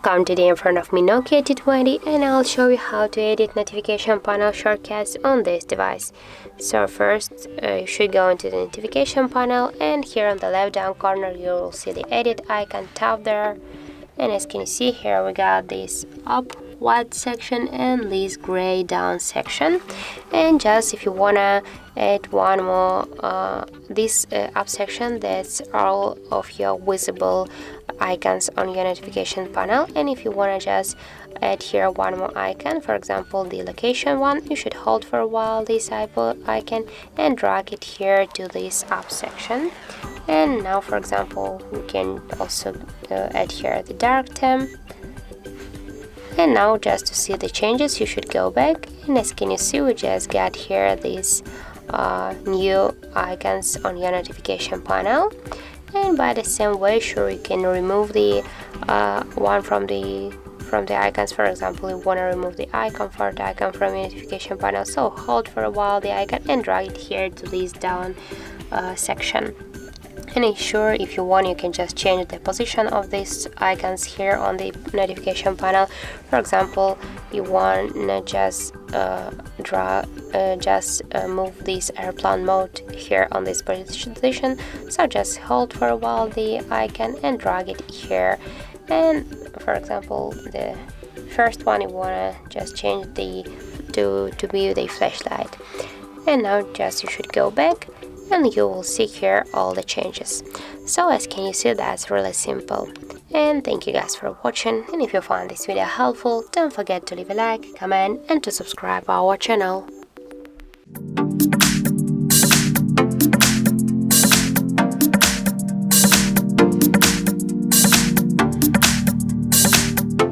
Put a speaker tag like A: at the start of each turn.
A: Welcome. Today in front of me NOKIA T20 and I'll show you how to edit notification panel shortcuts on this device. So first you should go into the notification panel, and here on the left down corner you will see the edit icon. Tap there, and as you can see here we got this up white section and this gray down section. And just if you wanna add one more this up section, that's all of your visible icons on your notification panel. And if you want to just add here one more icon, for example the location one, you should hold for a while this icon and drag it here to this up section. And now for example we can also add here the dark theme. And now just to see the changes you should go back, and as can you see we just got here these new icons on your notification panel. And by the same way, sure, you can remove the one from the icons. For example, you want to remove the icon for the icon from your notification panel, so hold for a while the icon and drag it here to this down section. And sure, if you want, you can just change the position of these icons here on the notification panel. For example, you want to just move this airplane mode here on this position, so just hold for a while the icon and drag it here. And for example the first one, you want to just change the to be the flashlight. And now just you should go back and you will see here all the changes. So as can you see, that's really simple. And thank you guys for watching, and if you found this video helpful, don't forget to leave a like, comment and to subscribe our channel.